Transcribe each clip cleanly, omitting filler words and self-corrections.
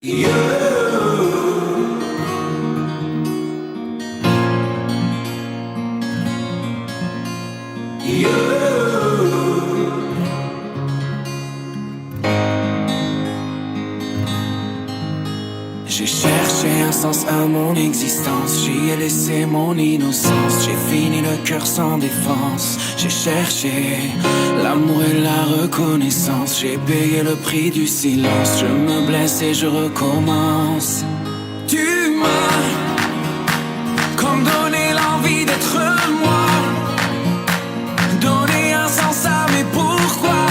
J'ai cherché un sens à mon existence, j'y ai laissé mon innocence. J'ai fini le cœur sans défense. J'ai cherché l'amour et la reconnaissance. J'ai payé le prix du silence. Je me blesse et je recommence. Tu m'as comme donné l'envie d'être moi, donné un sens à mes pourquoi.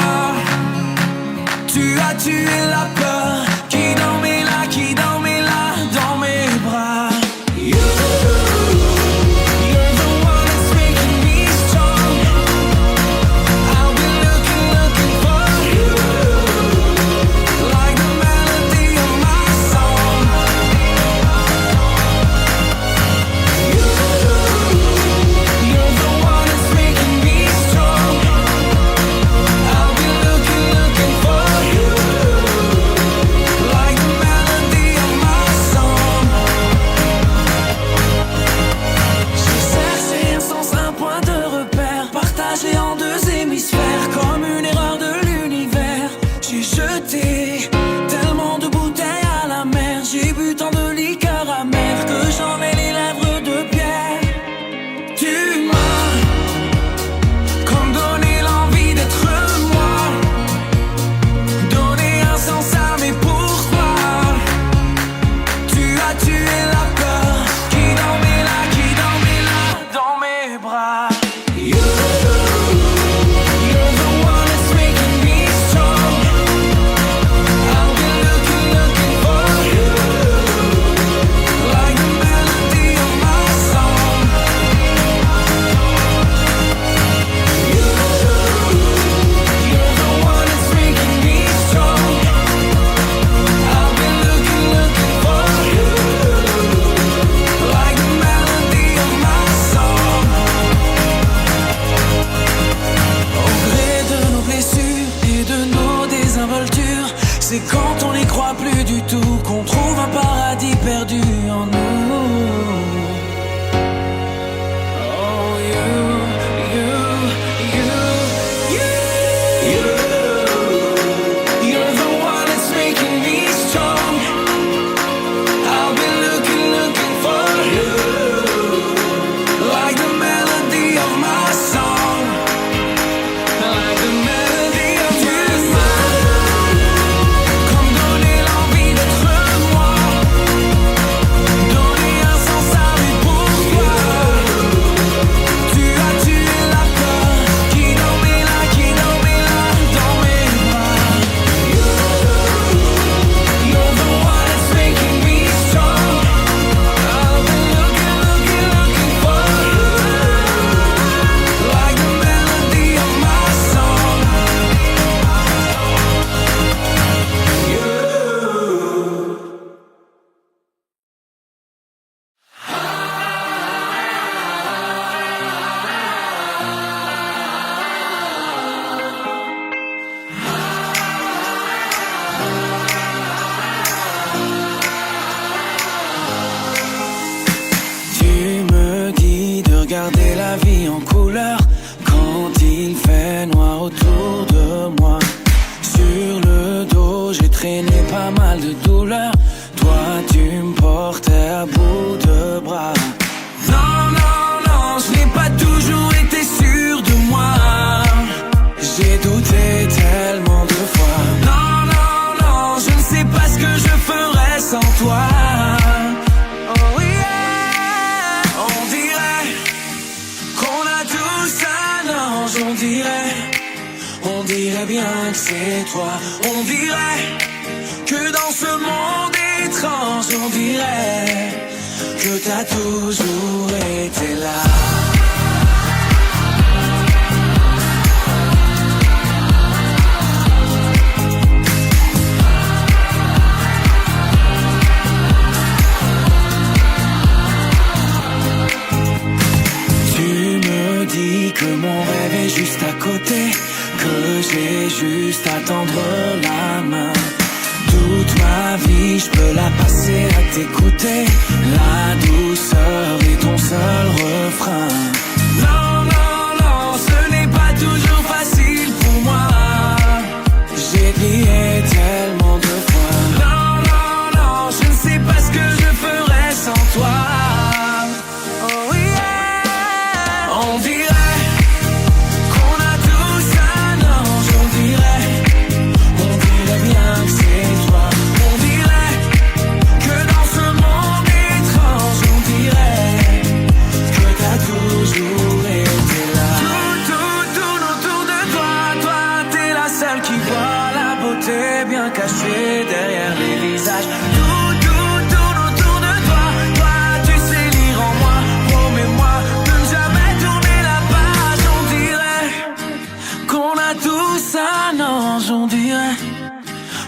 Tu as tué la peur qui dormait là, qui dormait là dans mes bras. You're the one that's making me strong. I've been looking for you, like the melody of my song. You're the one that's making me strong. I've been looking for you, like the melody of my song. J'ai cherché un sens, un point de repère, partagé en deux hémisphères, comme une erreur de l'univers. J'ai jeté tellement de bouteilles à la mer, j'ai bu tant de liqueurs amères que j'en ai les lèvres de pierre. Tu m'as comme donné l'envie d'être moi, donné un sens à mes pourquoi. Tu as tué la peur qui dormait là dans mes bras. You're the one that's making me strong. I've been looking for you, like the melody of my song. You're the one that's making me strong. I've been looking for you, like the melody of my song. Au gré de nos blessures et de nos désinvoltures, c'est quand on n'y croit plus du tout qu'on trouve un paradis perdu en nous. Oh, you're the one that's making me strong. I've been looking for you, like the melody of my song, like the melody of your song. Comme donner l'envie d'être moi, donner un sens à mes pourquoi. Tu as tué la peur qui dormait là dans mes bras. You're the one that's making me strong. I've been looking for you, like the melody of my song. Tu me dis de regarder la vie en couleur quand il fait noir autour de moi. Sur le dos, j'ai traîné pas mal de douleurs. Toi, tu me portais à bout de bras. Non, je n'ai pas toujours été sûr de moi. J'ai douté tellement de fois. Non, je ne sais pas ce que je ferais sans toi. Oh yeah, on dirait qu'on a tous un ange. On dirait bien que c'est toi. On dirait que dans ce monde étrange, on dirait que t'as toujours été là. Tu me dis que mon rêve est juste à côté, que j'ai juste à tendre la main. Toute ma vie je peux la passer à t'écouter. La douceur est ton seul refrain. Non, non, non, ce n'est pas toujours facile pour moi. J'ai crié tellement de fois. Non, non, non, je ne sais pas ce que je ferais sans toi. Oh yeah. On dirait qu'on a tous un ange. On dirait bien que c'est toi. On dirait que dans ce monde étrange, on dirait que t'as toujours été là. Tout autour de toi, toi t'es la seule qui voit la beauté bien cachée derrière les visages. Tout autour de toi, toi tu sais lire en moi. Promets-moi de ne jamais tourner la page. On dirait qu'on a tous un ange.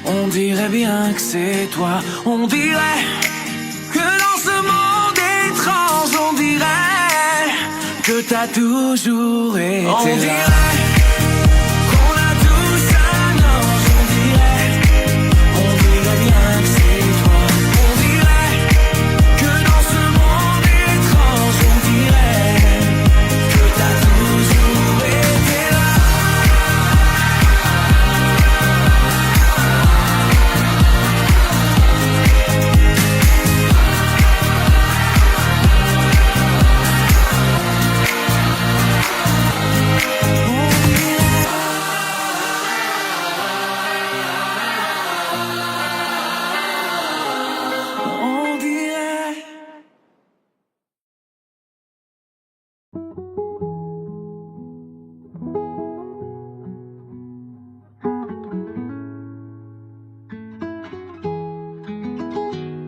On dirait bien que c'est toi. On dirait que dans ce monde étrange, on dirait que t'as toujours été là. On dirait qu'on a tous un ange. On dirait bien que c'est toi. On dirait que dans ce monde étrange, on dirait que t'as toujours été là.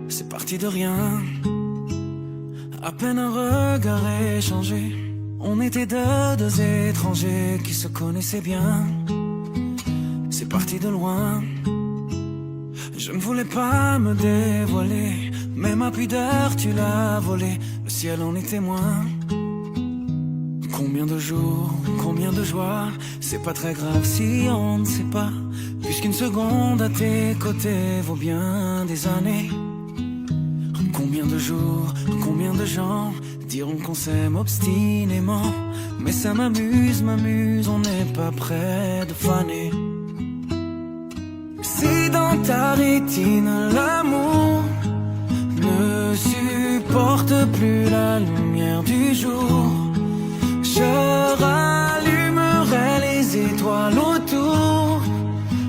C'est parti de rien, à peine un regard échangé. On était deux étrangers qui se connaissaient bien. C'est parti de loin, je ne voulais pas me dévoiler, mais ma pudeur tu l'as volée, le ciel en est témoin. Combien de jours, combien de joies, c'est pas très grave si on ne sait pas, puisqu'une seconde à tes côtés vaut bien des années. Combien de jours, combien de gens diront qu'on s'aime obstinément, mais ça m'amuse, on n'est pas près de faner. Si dans ta rétine l'amour ne supporte plus la lumière du jour, je rallumerai les étoiles autour.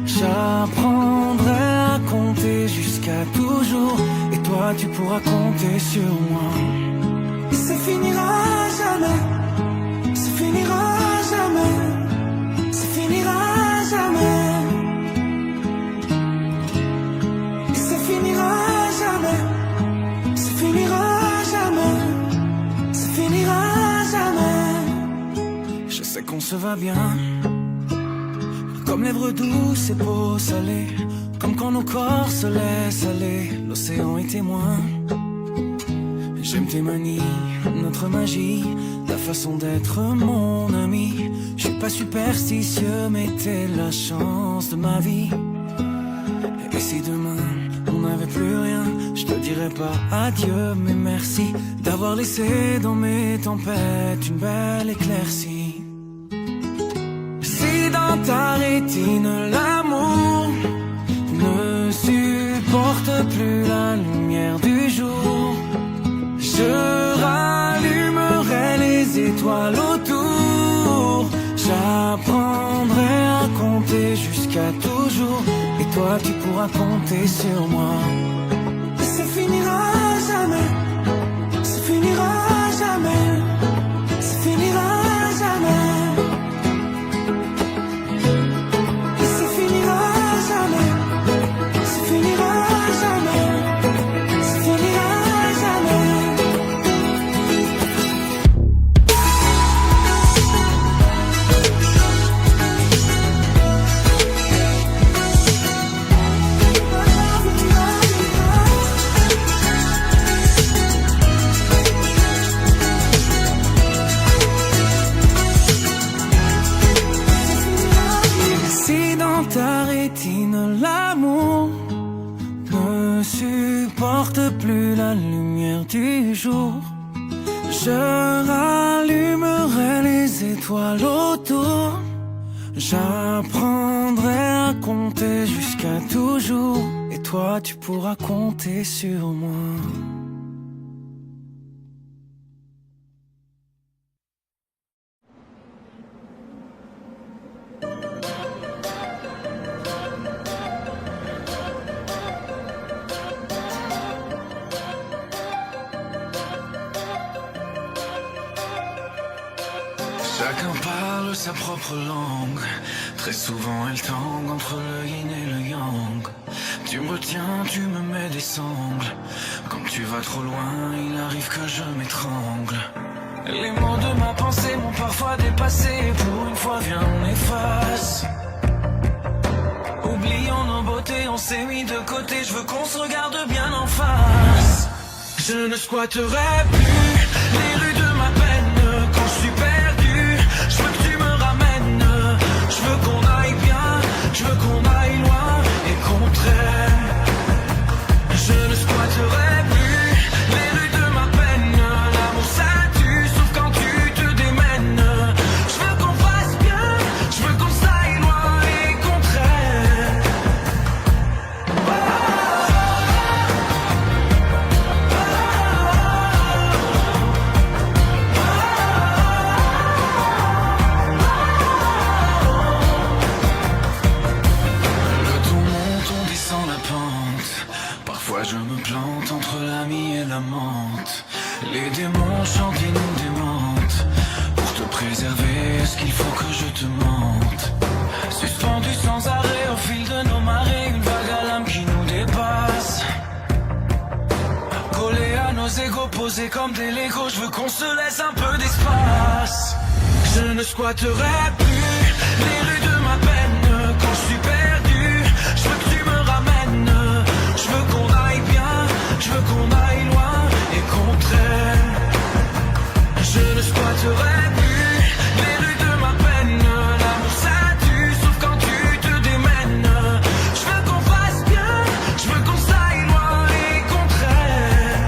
J'apprendrai à compter jusqu'à toujours, et toi tu pourras compter sur moi. Et ça finira jamais, ça finira jamais, ça finira jamais. Et ça finira jamais, ça finira jamais, ça finira jamais. Je sais qu'on se va bien, comme lèvres douces et peau salée, comme quand nos corps se laissent aller, l'océan est témoin. J'aime tes manies, notre magie, ta façon d'être mon ami. Je suis pas superstitieux, mais t'es la chance de ma vie. Et si demain on n'avait plus rien, je te dirais pas adieu, mais merci d'avoir laissé dans mes tempêtes une belle éclaircie. Si dans ta rétine l'amour ne supporte plus la lumière du jour, je rallumerai les étoiles autour. J'apprendrai à compter jusqu'à toujours, et toi tu pourras compter sur moi. Et ça finira jamais, ça finira jamais, ça finira jamais. supporte plus la lumière du jour, je rallumerai les étoiles autour. J'apprendrai à compter jusqu'à toujours, et toi tu pourras compter sur moi. Chacun parle sa propre langue. Très souvent elle tangue entre le yin et le yang. Tu me retiens, tu me mets des sangles. Quand tu vas trop loin, il arrive que je m'étrangle. Les mots de ma pensée m'ont parfois dépassé. Pour une fois viens on efface. Oublions nos beautés, on s'est mis de côté. Je veux qu'on se regarde bien en face. Je ne squatterai plus les rues de ma peine. Quand je suis perdu, je veux que tu me ramènes. Je veux qu'on aille bien, je veux qu'on aille loin et qu'on traîne. Je ne squatterai plus les rues de ma peine. L'amour ça tue, sauf quand tu te démènes. Je veux qu'on fasse bien, je veux qu'on aille loin et qu'on traîne. Parfois je me plante entre l'ami et l'amante. Les démons chantent et nous démentent. Pour te préserver, est-ce qu'il faut que je te mente? Suspendu sans arrêt au fil de nos marées, une vague à l'âme qui nous dépasse. Collé à nos égos, posés comme des Legos, je veux qu'on se laisse un peu d'espace. Je ne squatterai plus les rues de ma peine. Quand je suis perdu, je veux que tu me ramènes. Je veux qu'on aille bien, je veux qu'on aille loin et qu'on traîne. Je ne squatterai plus les rues de ma peine. L'amour ça tue, sauf quand tu te démènes. Je veux qu'on fasse bien, je veux qu'on aille loin et qu'on traîne.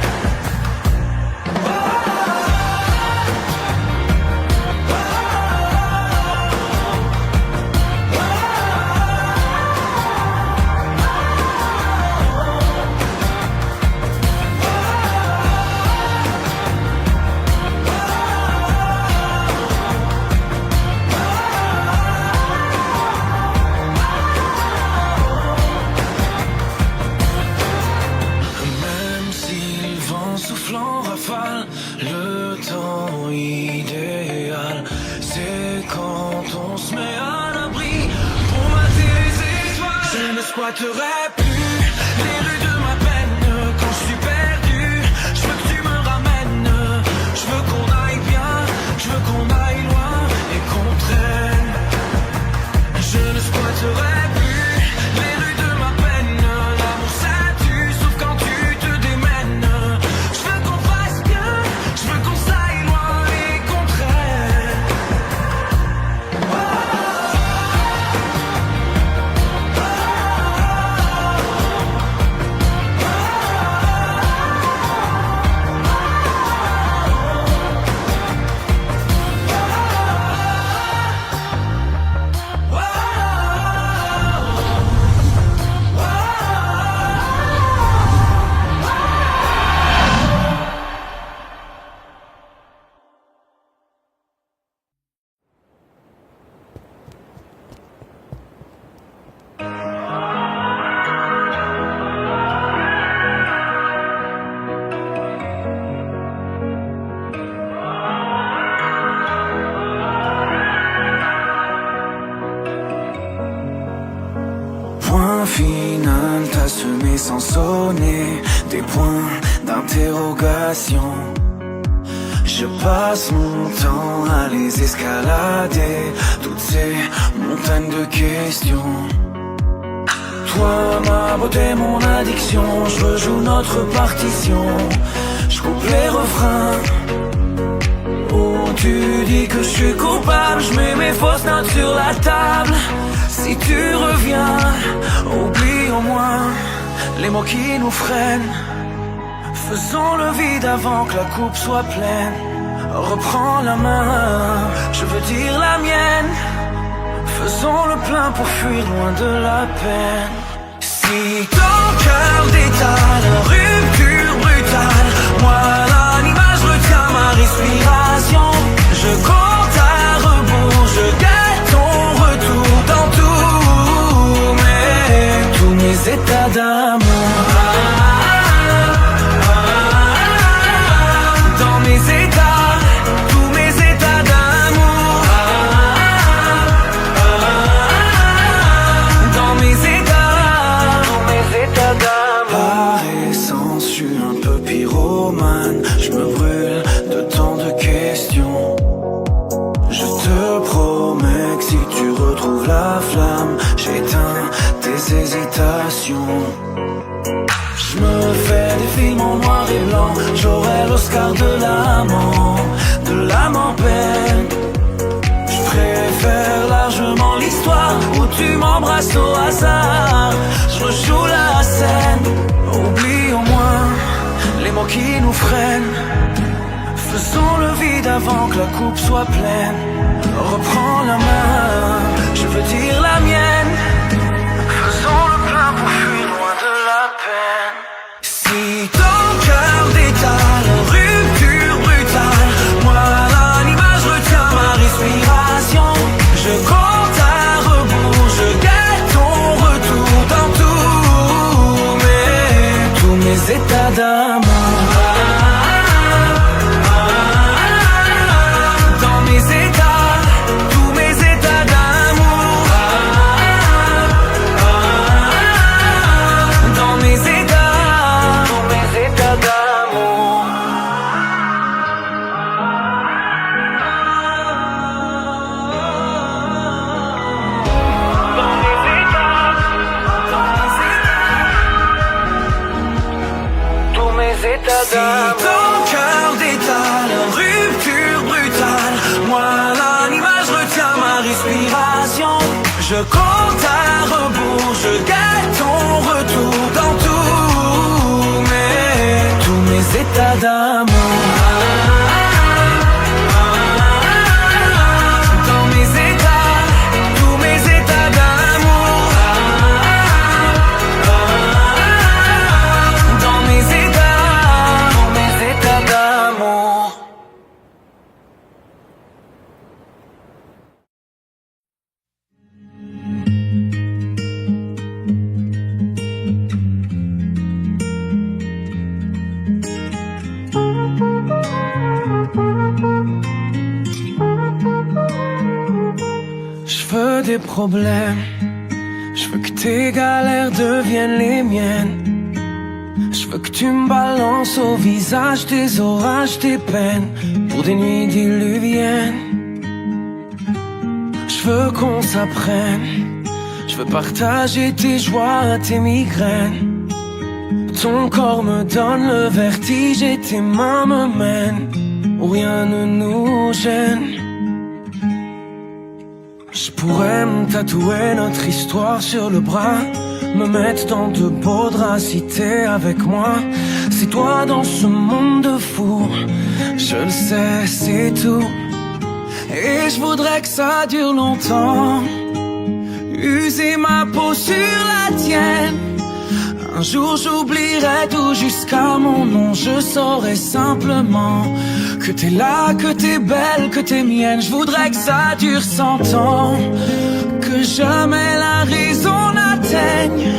Soufflant rafale, le temps idéal, c'est quand on se met à l'abri pour mater les étoiles. Je ne squatterai plus les rues de ma peine. Quand je suis perdu, je veux que tu me ramènes. Je veux qu'on aille bien, je veux qu'on aille loin et qu'on traîne. Je ne squatterai plus les rues de ma peine. L'amour ça tue, sauf quand tu te démènes. Je veux qu'on aille loin et qu'on traîne. Point final, t'as semé sans sonner des points d'interrogation. Je passe mon temps à les escalader, toutes ces montagnes de questions. Toi, ma beauté, mon addiction, je rejoue notre partition. Je coupe les refrains où tu dis que je suis coupable. Je mets mes fausses notes sur la table. Si tu reviens, oublie au moins les mots qui nous freinent. Faisons le vide avant que la coupe soit pleine. Reprends la main, je veux dire la mienne. Faisons le plein pour fuir loin de la peine. Si ton cœur détale, rupture brutale, moi l'image retient ma respiration. Je compte à rebours, je guette ton retour dans tous mes états d'amour. Dans mes états, tous mes états d'amour. Dans mes états d'amour. Par essence, je suis un peu pyromane. Je me brûle de tant de questions. Je te promets que si tu retrouves la flamme, j'éteins tes hésitations. Je me fais des films en noir et blanc. J'aurai l'Oscar de l'âme en peine. Je préfère largement l'histoire où tu m'embrasses au hasard. Je rejoue la scène. Oublie au moins les mots qui nous freinent. Faisons le vide avant que la coupe soit pleine. Reprends la main, je veux dire la mienne. Faisons le plein pour fuir loin de la peine. Si ton cœur détale, rupture brutale, moi l'image retient ma respiration. Je compte à rebours, je guette ton retour dans tous mes états d'amour. Dans mes états, tous mes états d'amour. Dans mes états, tous mes états d'amour. Dans mes états, tous mes états d'amour. Si ton cœur détale, rupture brutale, moi l'image retient ma respiration. Je compte à rebours, je guette ton retour dans tous mes états d'amour. Dans mes états, tous mes états d'amour. Dans mes états, tous mes états d'amour. Je veux des problèmes, je veux que tes galères deviennent les miennes. Je veux que tu me balances au visage tes orages, tes peines, pour des nuits diluviennes. Je veux qu'on s'apprenne, je veux partager tes joies, tes migraines. Ton corps me donne le vertige et tes mains me mènent où rien ne nous gêne. Je pourrais me tatouer notre histoire sur le bras, me mettre dans de beaux draps si t'es avec moi. C'est toi dans ce monde de fous, je le sais, c'est tout. Et je voudrais que ça dure longtemps, user ma peau sur la tienne. Un jour j'oublierai tout jusqu'à mon nom. Je saurai simplement que t'es là, que t'es belle, que t'es mienne. Je voudrais que ça dure 100 ans, que jamais la raison n'atteigne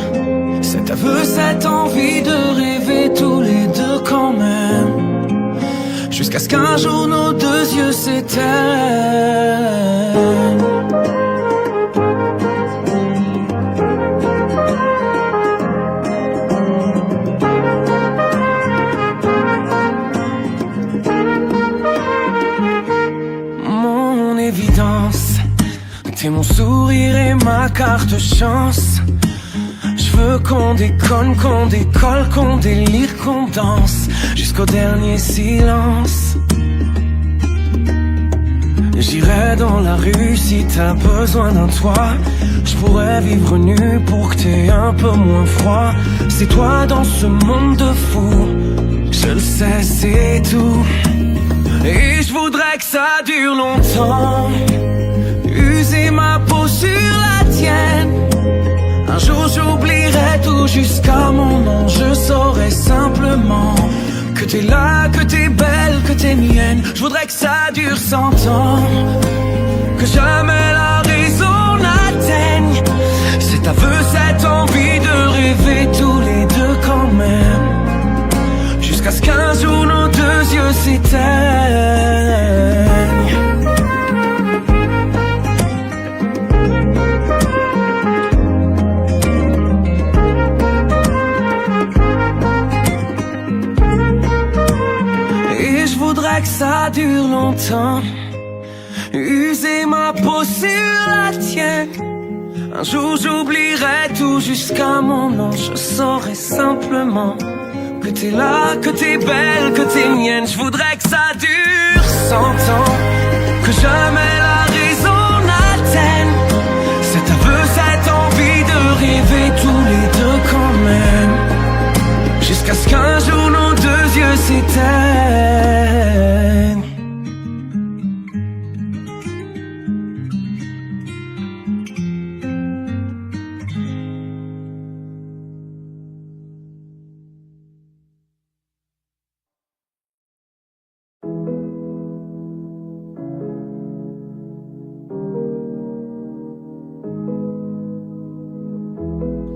cet aveu, cette envie de rêver tous les deux quand même, jusqu'à ce qu'un jour nos deux yeux s'éteignent. T'es mon sourire et ma carte chance. Je veux qu'on déconne, qu'on décolle, qu'on délire, qu'on danse jusqu'au dernier silence. J'irai dans la rue si t'as besoin d'un toit. Je pourrais vivre nu pour que t'aies un peu moins froid. C'est toi dans ce monde de fous, je le sais, c'est tout. Et je voudrais que ça dure longtemps, user ma peau sur la tienne. Un jour j'oublierai tout jusqu'à mon nom. Je saurai simplement que t'es là, que t'es belle, que t'es mienne. Je voudrais que ça dure 100 ans, que jamais la raison n'atteigne cet aveu, cette envie de rêver tous les deux quand même, jusqu'à ce qu'un jour nos deux yeux s'éteignent. Que ça dure longtemps, user ma peau sur la tienne. Un jour j'oublierai tout jusqu'à mon nom. Je saurai simplement que t'es là, que t'es belle, que t'es mienne. Je voudrais que ça dure 100 ans, que jamais la raison n'atteigne cet aveu, cette envie de rêver tous les deux quand même, jusqu'à ce qu'un jour nos deux yeux s'éteignent.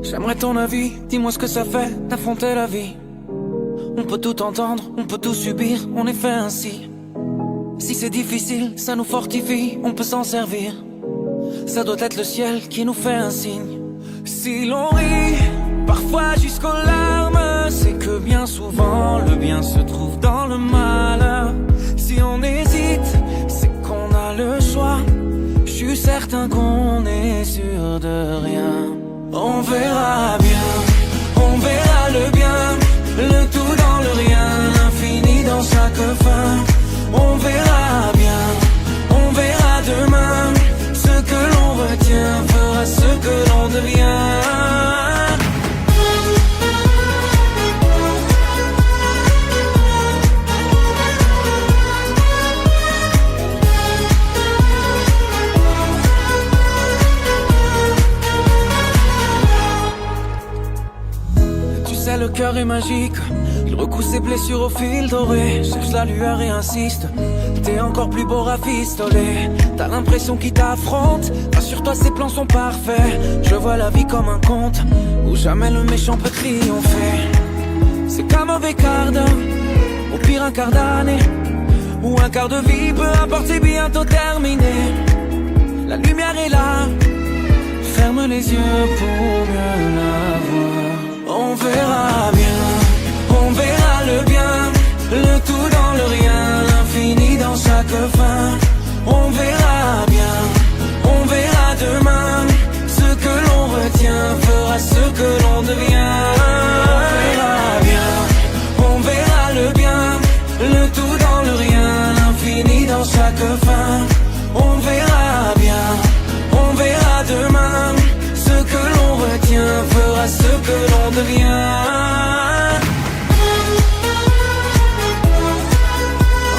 J'aimerais ton avis, dis-moi ce que ça fait d'affronter la vie. On peut tout entendre, on peut tout subir, on est fait ainsi. Si c'est difficile, ça nous fortifie, on peut s'en servir. Ça doit être le ciel qui nous fait un signe. Si l'on rit, parfois jusqu'aux larmes, c'est que bien souvent le bien se trouve dans le mal. Si on hésite, c'est qu'on a le choix. Je suis certain qu'on est sûr de rien. On verra bien, on verra le bien, le tout dans le rien, l'infini dans chaque fin. On verra bien, on verra demain. Ce que l'on retient fera ce que l'on devient. Le cœur est magique, il recoue ses blessures au fil doré. Cherche la lueur et insiste, t'es encore plus beau rafistolé. T'as l'impression qu'il t'affronte, rassure-toi ses plans sont parfaits. Je vois la vie comme un conte, où jamais le méchant peut triompher. C'est qu'un mauvais quart d'heure, au pire un quart d'année, ou un quart de vie, peu importe c'est bientôt terminé. La lumière est là, ferme les yeux pour mieux la voir. On verra bien, on verra le bien, le tout dans le rien, l'infini dans chaque fin. On verra bien, on verra demain. Ce que l'on retient fera ce que l'on devient. On verra bien, on verra le bien, le tout dans le rien, l'infini dans chaque fin. On verra bien, on verra demain. Ce que l'on retient fera ce que l'on devient.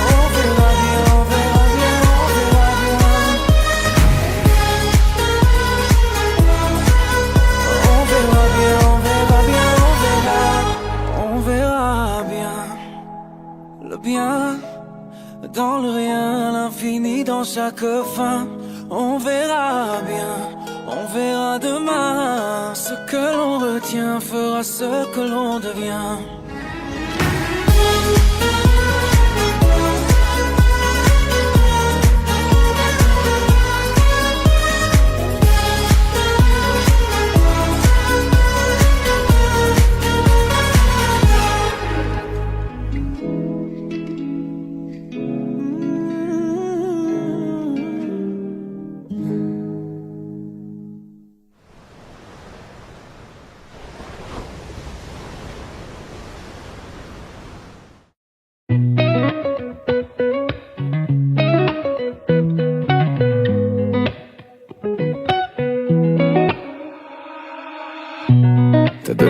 On verra bien, on verra bien, on verra bien. On verra bien, on verra bien, on verra bien. Le bien dans le rien, l'infini dans chaque fin. On verra bien. On verra demain, ce que l'on retient fera ce que l'on devient.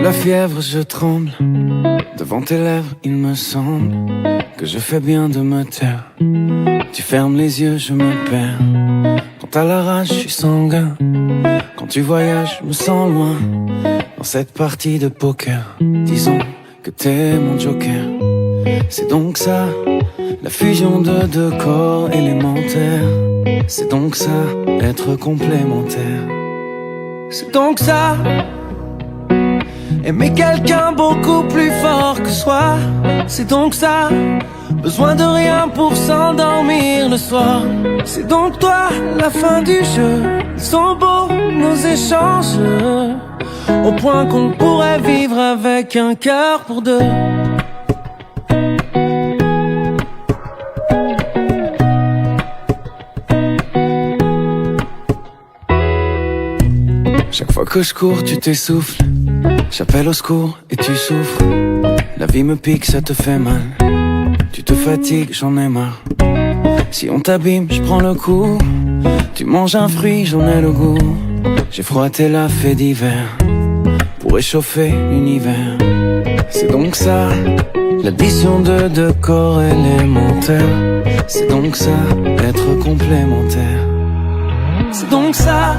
la fièvre, je tremble. Devant tes lèvres, il me semble que je fais bien de me taire. Tu fermes les yeux, je me perds. Quand t'as la rage, je suis sanguin. Quand tu voyages, je me sens loin. Dans cette partie de poker, disons que t'es mon joker. C'est donc ça, la fusion de deux corps élémentaires. C'est donc ça, être complémentaire. C'est donc ça, aimer quelqu'un beaucoup plus fort que soi. C'est donc ça, besoin de rien pour s'endormir le soir. C'est donc toi, la fin du jeu. Ils sont beaux nos échanges, au point qu'on pourrait vivre avec un cœur pour deux. Chaque fois que je cours, tu t'essouffles. J'appelle au secours et tu souffres. La vie me pique, ça te fait mal. Tu te fatigues, j'en ai marre. Si on t'abîme, je prends le coup. Tu manges un fruit, j'en ai le goût. J'ai froissé la fée d'hiver pour réchauffer l'univers. C'est donc ça, l'addition de deux corps élémentaires. C'est donc ça, être complémentaire. C'est donc ça,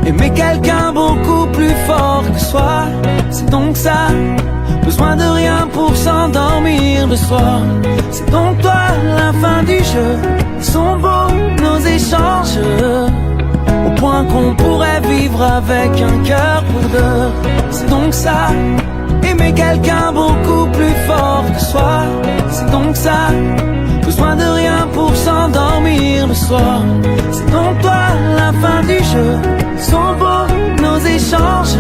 aimer quelqu'un beaucoup plus fort que soi. C'est donc ça, besoin de rien pour s'endormir le soir. C'est donc toi, la fin du jeu. Ils sont beaux nos échanges, au point qu'on pourrait vivre avec un cœur pour deux. C'est donc ça, aimer quelqu'un beaucoup plus fort que soi. C'est donc ça, besoin de rien pour s'endormir le soir. C'est donc toi, la fin du jeu. Ils sont beaux nos échanges,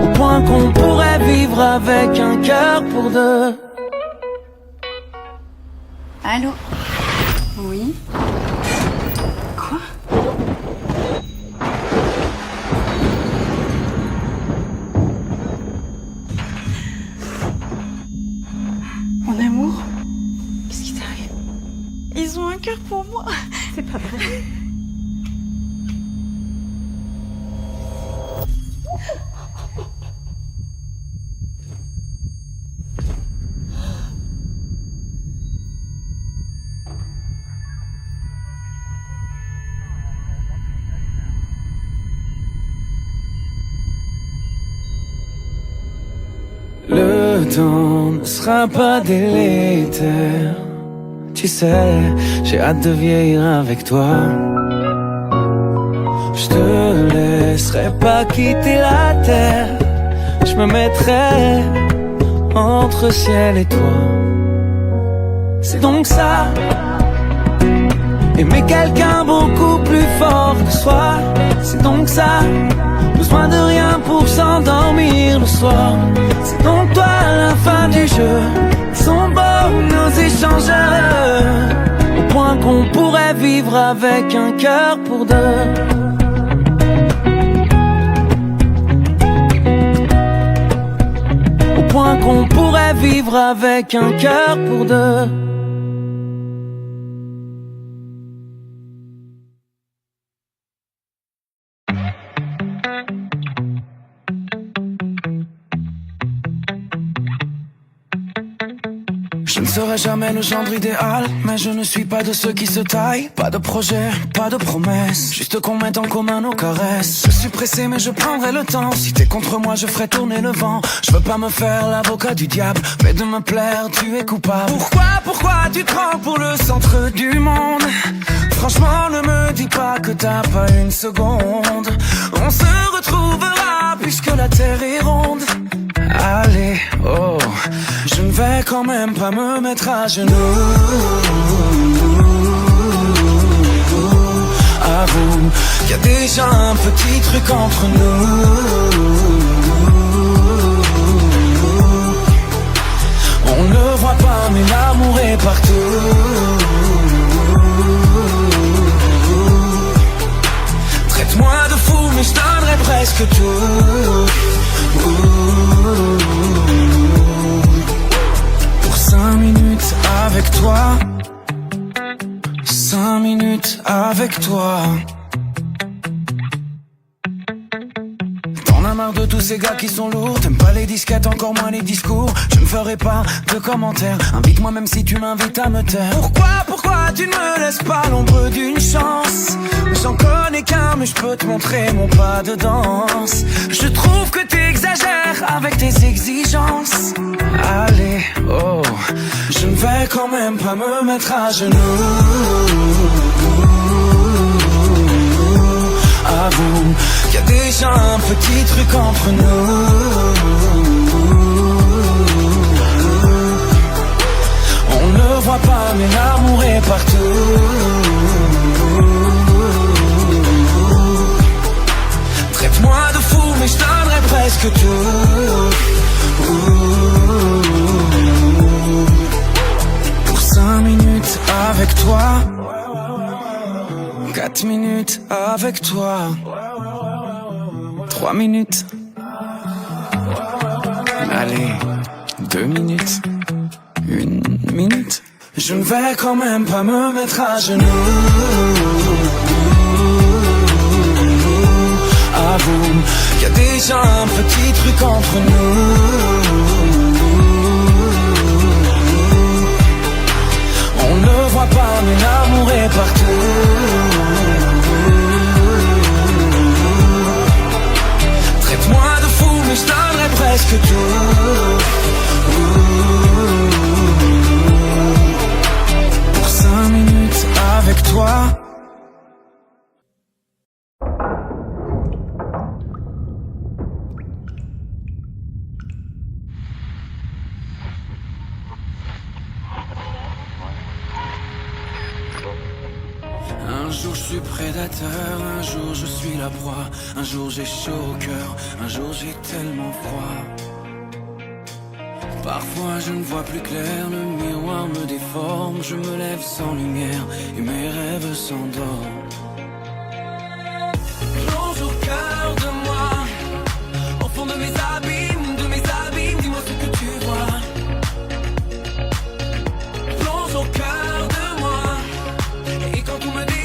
au point qu'on pourrait vivre avec un cœur pour deux. Allô? Oui? Quoi? Mon amour? Qu'est-ce qui t'arrive? Ils ont un cœur pour moi. C'est pas vrai. Le temps ne sera pas délétère. Tu sais, j'ai hâte de vieillir avec toi. Je te laisserai pas quitter la terre. Je me mettrai entre ciel et toi. C'est donc ça, aimer quelqu'un beaucoup plus fort que soi. C'est donc ça, besoin de rien pour s'endormir le soir. C'est donc toi, la fin du jeu. Ils sont beaux nos échanges, au point qu'on pourrait vivre avec un cœur pour deux. Au point qu'on pourrait vivre avec un cœur pour deux. Je ne serai jamais le gendre idéal, mais je ne suis pas de ceux qui se taillent. Pas de projet, pas de promesse, juste qu'on mette en commun nos caresses. Je suis pressé mais je prendrai le temps. Si t'es contre moi je ferai tourner le vent. Je veux pas me faire l'avocat du diable, mais de me plaire tu es coupable. Pourquoi tu te prends pour le centre du monde? Franchement ne me dis pas que t'as pas une seconde. On se retrouvera puisque la terre est ronde. Allez, oh, je ne vais quand même pas me mettre à genoux. Avoue qu'il y a déjà un petit truc entre nous. On ne le voit pas mais l'amour est partout. Traite-moi de fou mais je donnerai presque tout. Pour 5 minutes avec toi, 5 minutes avec toi. T'en as marre de tous ces gars qui sont lourds. T'aimes pas les disquettes, encore moins les discours. Je ne ferai pas de commentaires. Invite-moi même si tu m'invites à me taire. Pourquoi tu ne me laisses pas l'ombre d'une chance? J'en connais qu'un mais je peux te montrer mon pas de danse. Je trouve que t'exagères avec tes exigences. Allez, oh, je ne vais quand même pas me mettre à genoux. Avoue qu'il y a déjà un petit truc entre nous. On ne le voit pas mais l'amour est partout. Traite-moi de fou mais je donnerai presque tout. Pour 5 minutes avec toi, 4 minutes avec toi, 3 minutes. Allez, 2 minutes, 1 minute. Je ne vais quand même pas me mettre à genoux. Avoue qu'il y a déjà un petit truc entre nous. On ne le voit pas mais l'amour est partout. Traite-moi de fou mais je donnerai presque tout. Pour 5 minutes avec toi. Un jour je suis prédateur, un jour je suis la proie. Un jour j'ai chaud au cœur, un jour j'ai tellement froid. Parfois je ne vois plus clair, le miroir me déforme. Je me lève sans lumière et mes rêves s'endorment. Plonge au cœur de moi, au fond de mes abîmes, dis-moi ce que tu vois. Plonge au cœur de moi, et quand tout me décime,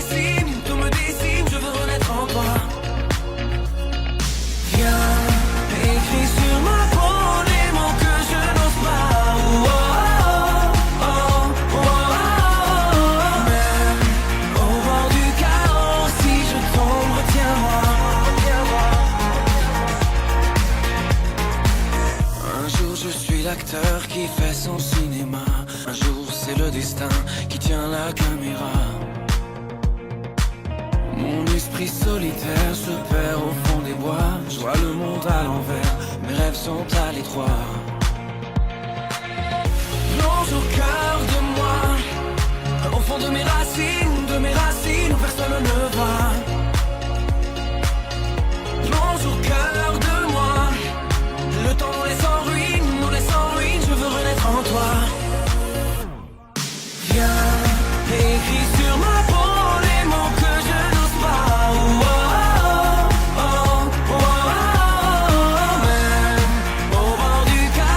je veux renaître en toi. Viens, écris sur ma peau les mots que je n'ose pas. Oh, oh, oh, oh, oh. Même au bord du chaos, si je tombe, retiens-moi. Un jour je suis l'acteur qui fait son cinéma. Un jour c'est le destin qui tient la caméra. Mon esprit solitaire se perd au fond des bois. Je vois le monde à l'envers, mes rêves sont à l'étroit. Plonge au cœur de moi, au fond de mes racines où personne ne va. Plonge au cœur de moi, le temps nous laisse en ruine, je veux renaître en toi. Viens, écris sur ma peau les mots que je n'ose pas. Oh, oh, oh, oh, oh, oh. Même au bord du chaos.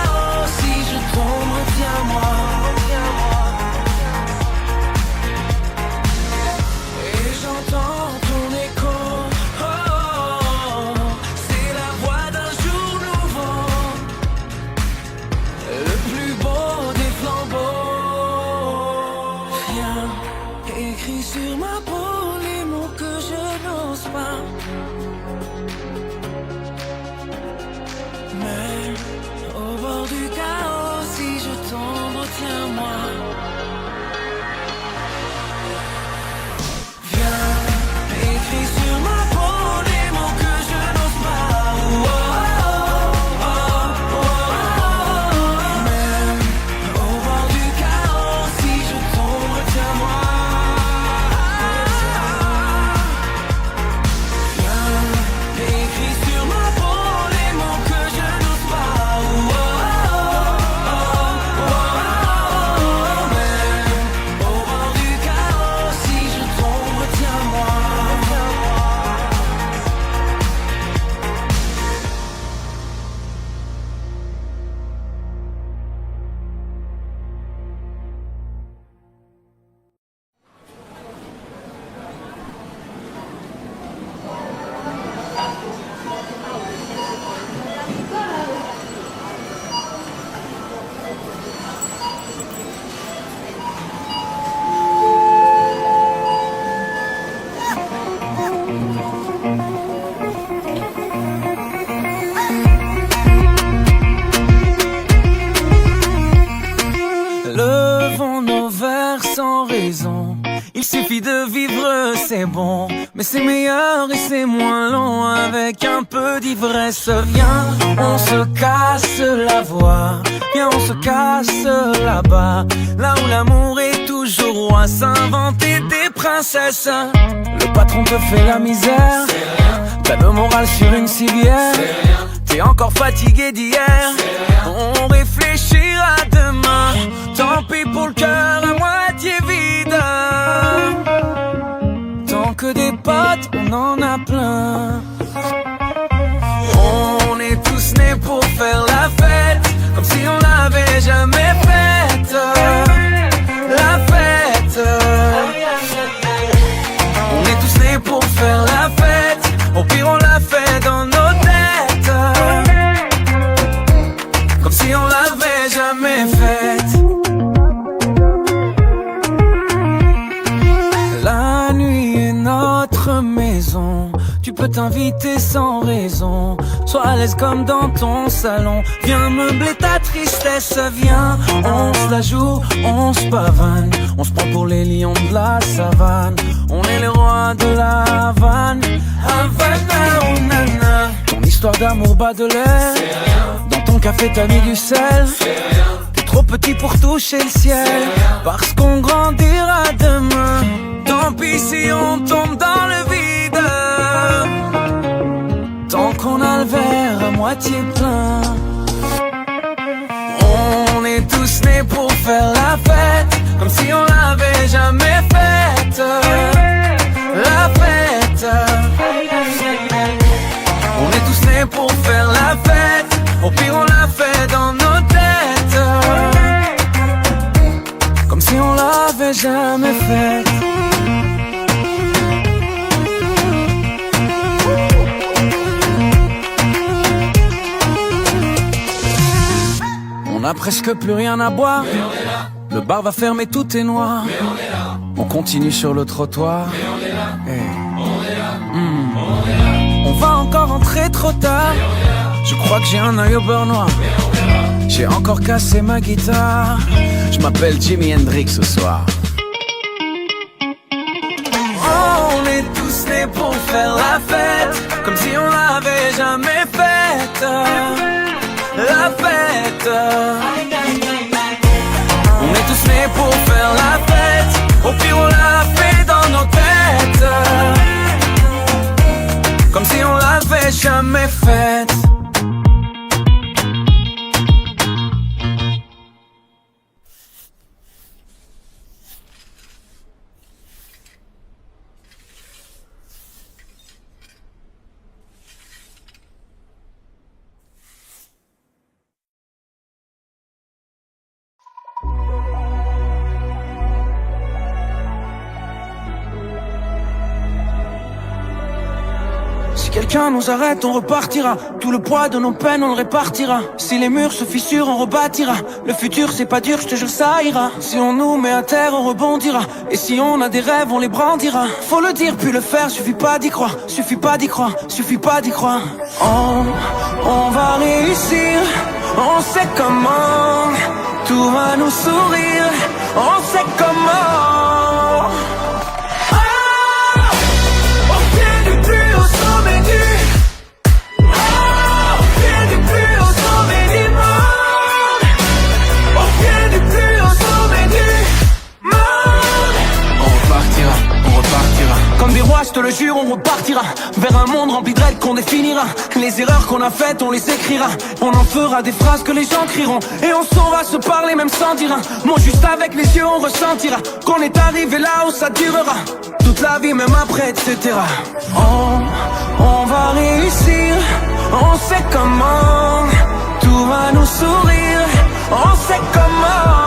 c'est bon, mais c'est meilleur et c'est moins long. Avec un peu d'ivresse, viens, on se casse la voix. Viens, on se casse là-bas, là où l'amour est toujours roi. S'inventer des princesses. Le patron te fait la misère, t'as le moral sur une civière. T'es encore fatigué d'hier, on réfléchira demain. Tant pis pour le cœur à moitié vide. Tant que des potes, on en a plein. On est tous nés pour faire la fête, comme si on l'avait jamais faite. La fête. On est tous nés pour faire la fête, au pire on la fait dans nos têtes, comme si on l'avait jamais faite. La nuit est notre maison, tu peux t'inviter sans raison. Sois à l'aise comme dans ton salon. Viens meubler ta tristesse, viens. On se la joue, on se pavane. On se prend pour les lions de la savane. On est les rois de la Havane. Havana, oh nana. Ton histoire d'amour bat de l'air. Dans ton café t'as mis du sel. T'es trop petit pour toucher le ciel, parce qu'on grandira si tant pis si on tombe dans le vide, tant qu'on a le verre à moitié plein. On est tous nés pour faire la fête, comme si on l'avait jamais faite. La fête. On est tous nés pour faire la fête, au pire on la fait dans nos têtes, comme si on l'avait jamais faite. On a presque plus rien à boire, le bar va fermer, tout est noir. On continue sur le trottoir. On va encore rentrer trop tard. Je crois que j'ai un œil au beurre noir. J'ai encore cassé ma guitare. Je m'appelle Jimi Hendrix ce soir. On est tous nés pour faire la fête, comme si on l'avait jamais faite. La fête. On est tous nés pour faire la fête, au pire on la fait dans nos têtes, comme si on l'avait jamais faite. Si quelqu'un nous arrête, on repartira. Tout le poids de nos peines, on le répartira. Si les murs se fissurent, on rebâtira. Le futur, c'est pas dur, je te jure, ça ira. Si on nous met à terre, on rebondira. Et si on a des rêves, on les brandira. Faut le dire, puis le faire, suffit pas d'y croire. Suffit pas d'y croire, suffit pas d'y croire. On va réussir, on sait comment. Tout va nous sourire, on sait comment. Comme des rois, je te le jure, on repartira vers un monde rempli de règles qu'on définira. Les erreurs qu'on a faites, on les écrira. On en fera des phrases que les gens crieront. Et on saura se parler même sans dire un mot. Juste avec les yeux, on ressentira qu'on est arrivé là où ça durera toute la vie, même après, etc. On va réussir, on sait comment. Tout va nous sourire, on sait comment.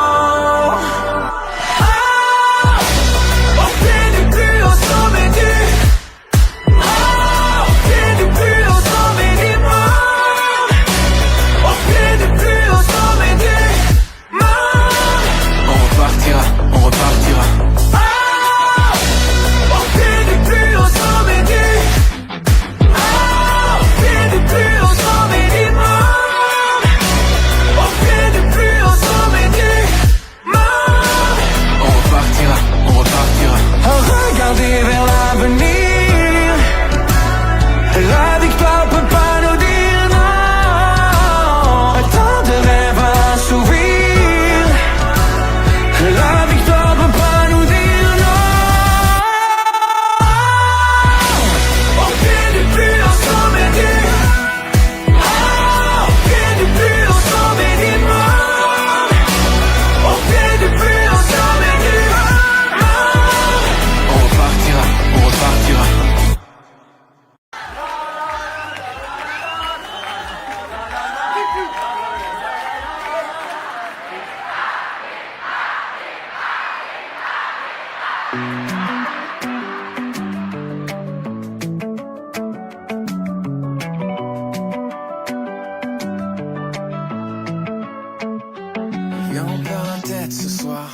Viens, on perd la tête ce soir.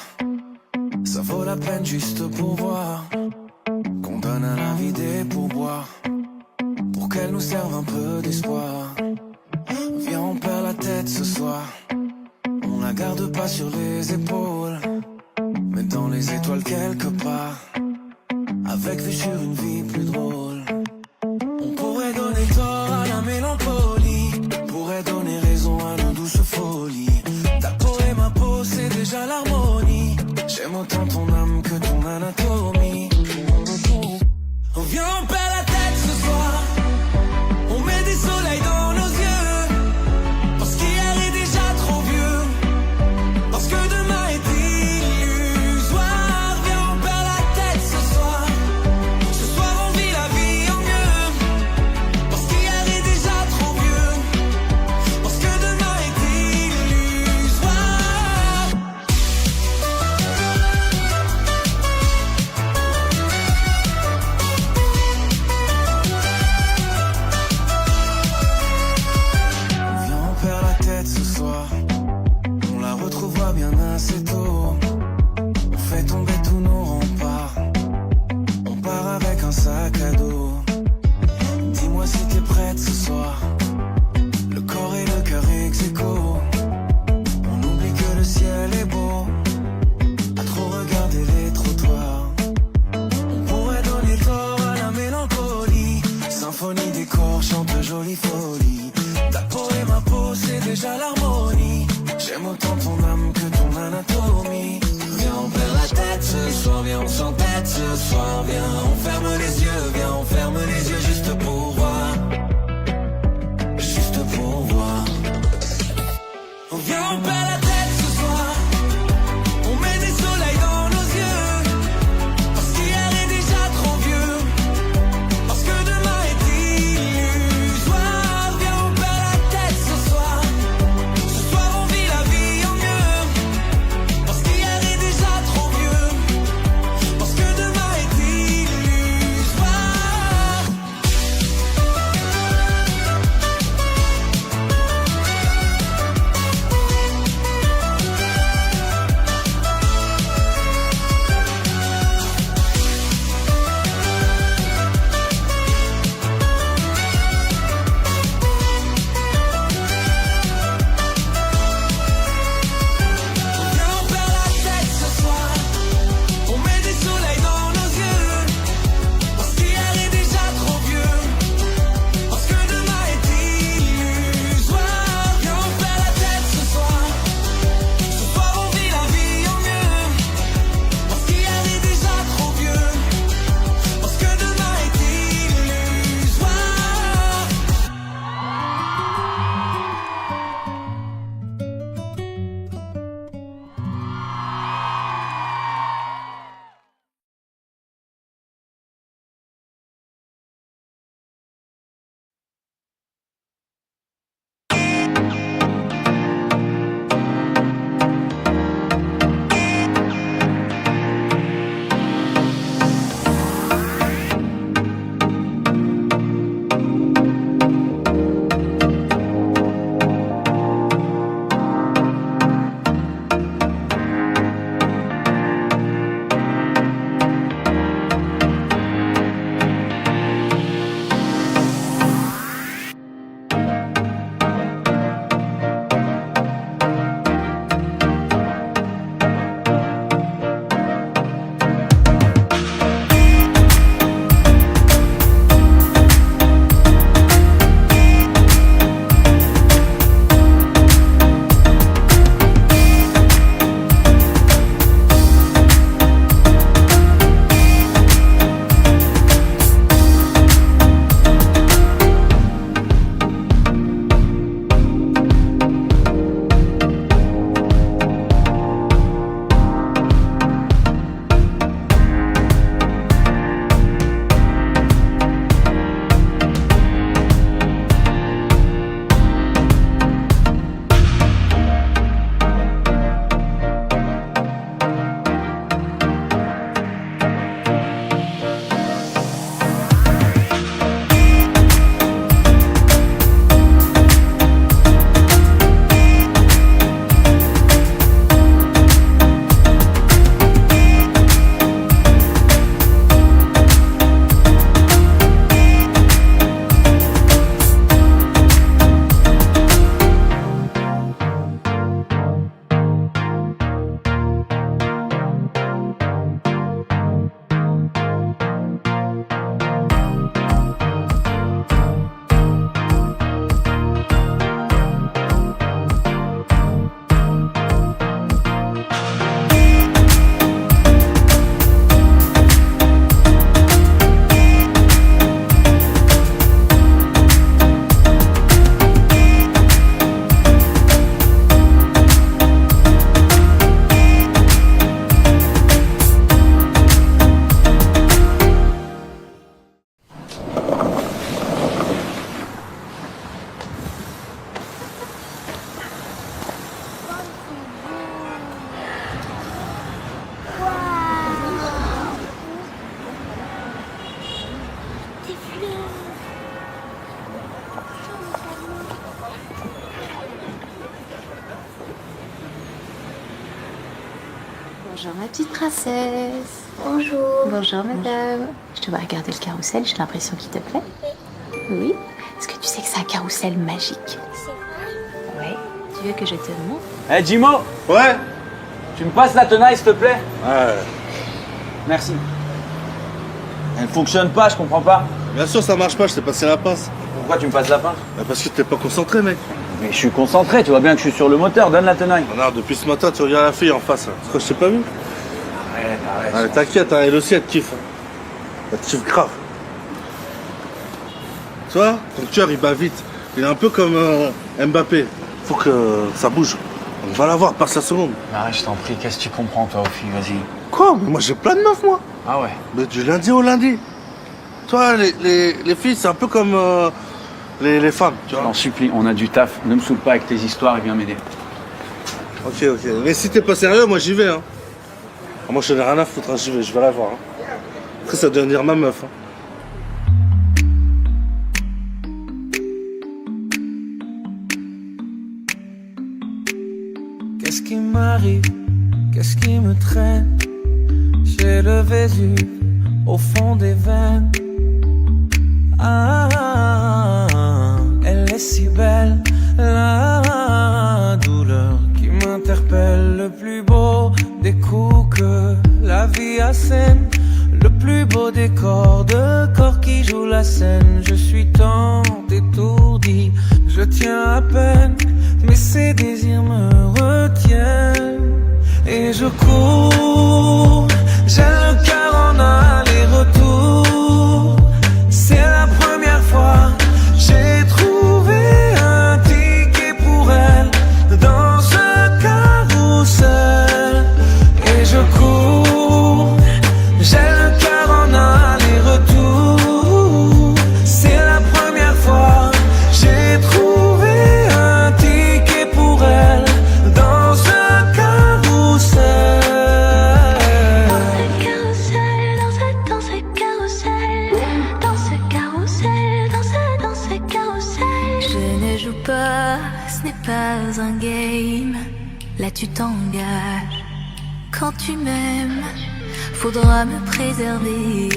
Ça vaut la peine juste pour voir qu'on donne à la vie des pourboires pour qu'elle nous serve un peu d'espoir. Viens, on perd la tête ce soir. On la garde pas sur les épaules, mais dans les étoiles quelque part, avec vue sur une vie plus drôle. On pourrait donner tort à la mélancolie, pourrait donner raison à nos douces folies. Ta peau et ma peau, c'est déjà l'harmonie. J'aime autant ton âme que ton anatomie. On vient, on perd la tête ce soir. On met des soleils dans nos yeux, parce qu'hier est déjà trop vieux, parce que demain est illusoire. Viens, on perd la tête ce soir. Ce soir on vit la vie en mieux, parce qu'hier est déjà trop vieux, parce que demain est illusoire. Viens, on perd la tête ce soir. On la retrouvera bien assez tôt. On fait tomber tous nos remparts. On part avec un sac à dos. Dis-moi si t'es prête ce soir. Le corps et le cœur ex aequo. On oublie que le ciel est beau, à trop regarder les trottoirs. On pourrait donner tort à la mélancolie. Symphonie des corps chante jolie folie. Ta peau et ma peau, c'est déjà l'harmonie. J'aime autant ton âme que ton anatomie. Viens, on perd la tête ce soir. Viens, on s'entête ce soir. Viens, on ferme les yeux. Viens, on ferme les yeux juste pour voir. Juste pour voir. Viens, on perd la tête ce soir. On met des soleils dans nos yeux, parce qu'hier est déjà trop vieux, parce que demain est illusoire. Viens, on perd la tête ce soir. Ce soir on vit la vie en mieux, parce qu'hier est déjà trop vieux, parce que demain est illusoire. Bonjour ma petite princesse. Bonjour. Bonjour madame. Je te vois regarder le carrousel, j'ai l'impression qu'il te plaît. Oui. Est-ce que tu sais que c'est un carrousel magique? C'est vrai? Ouais. Tu veux que je te montre? Eh Jimo, Ouais. tu me passes la tenaille s'il te plaît? Ouais. Merci. Elle fonctionne pas, je comprends pas. Bien sûr, ça marche pas, je t'ai passé la passe. Pourquoi tu me passes la pince? Bah, parce que t'es pas concentré, mec. Mais je suis concentré, tu vois bien que je suis sur le moteur, donne la tenaille. Non, depuis ce matin, tu regardes la fille en face. C'est quoi, je t'ai pas vu? Arrête. Allez, t'inquiète, hein, elle aussi, elle te kiffe. Elle te kiffe grave. Tu vois, ton cœur, il bat vite. Il est un peu comme Mbappé. Faut que ça bouge. On va la voir, passe la seconde. Arrête, je t'en prie, qu'est-ce que tu comprends toi aux filles, vas-y. Quoi? Mais moi, j'ai plein de meufs, moi. Ah ouais? Mais du lundi au lundi. Toi, les filles, c'est un peu comme les femmes, tu Je vois. t'en supplie, on a du taf, ne me saoule pas avec tes histoires et viens m'aider. Ok. Mais si t'es pas sérieux, moi, j'y vais, hein. Ah, moi, je n'ai rien à foutre, hein, j'y vais, je vais la voir. Hein. Après, ça va devenir ma meuf. Hein. Qu'est-ce qui m'arrive? Qu'est-ce qui me traîne? J'ai le Vésuve au fond des veines. Ah, elle est si belle, la douleur qui m'interpelle. Le plus beau des coups que la vie assène, le plus beau des corps de corps qui jouent la scène. Je suis tant étourdi, je tiens à peine, mais ces désirs me retiennent. Et je cours, j'ai le cœur en aller-retour. C'est la première fois, j'ai trouvé un ticket pour elle dans ce carrousel. Et je cours, j'ai le cœur en aller-retour. C'est la première fois, j'ai trouvé un ticket pour elle dans ce carrousel. Dans ce carrousel. Je ne joue pas, ce n'est pas un game. Là tu t'engages. Quand tu m'aimes, faudra me préserver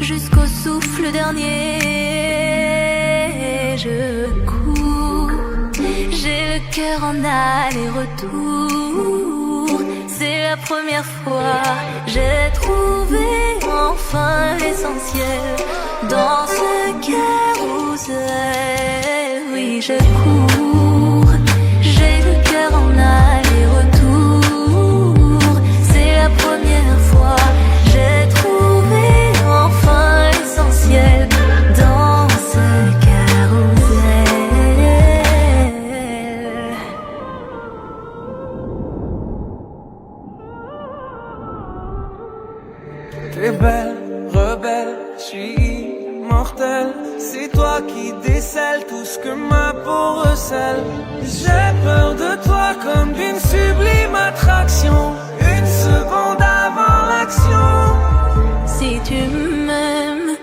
jusqu'au souffle dernier. Je cours, j'ai le cœur en aller-retour. C'est la première fois, j'ai trouvé enfin l'essentiel dans ce carrousel. Oui, je cours, j'ai le cœur en aller-retour. C'est la première fois, j'ai trouvé enfin l'essentiel dans ce carrousel. T'es belle, rebelle, je suis immortel. C'est toi qui décèles tout ce que ma peau recèle. J'ai peur de toi comme d'une sublime attraction. Une seconde avant l'action. Si tu m'aimes,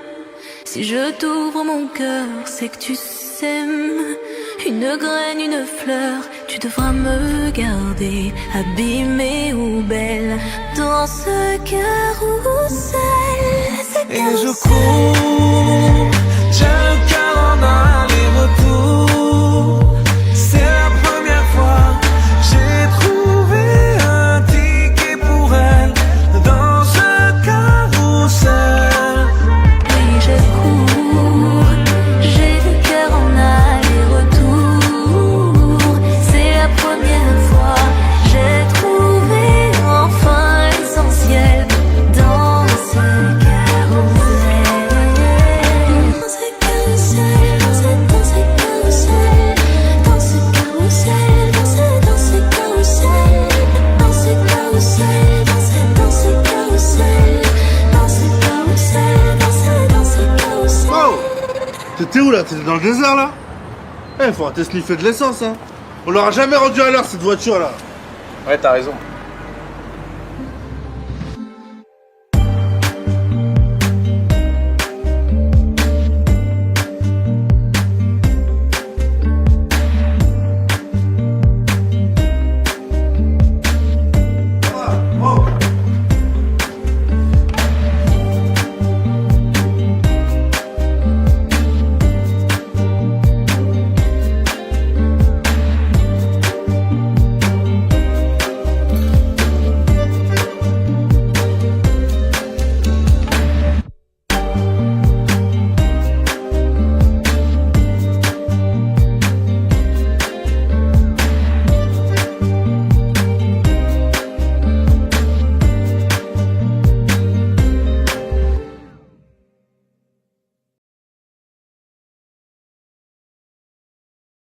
si je t'ouvre mon cœur, c'est que tu s'aimes. Une graine, une fleur, tu devras me garder, abîmée ou belle, dans ce carrousel. Et je cours, j'ai le cœur en aller-retour. C'est la première fois, j'ai trouvé un ticket pour elle dans ce carrousel. Oui, je cours, j'ai le cœur en aller-retour. C'est la première fois, j'ai trouvé enfin l'essentiel dans ce carrousel. Dans ce carrousel, dans ce carrousel, dans ce carrousel, dans ce carrousel, dans ce carrousel, dans ce carrousel, dans ce carrousel, dans ce carrousel. Oh! T'étais où, là? T'étais dans le désert, là? Eh, faut arrêter de sniffer de l'essence, hein. On l'aura jamais rendu à l'heure, cette voiture, là. Ouais, t'as raison.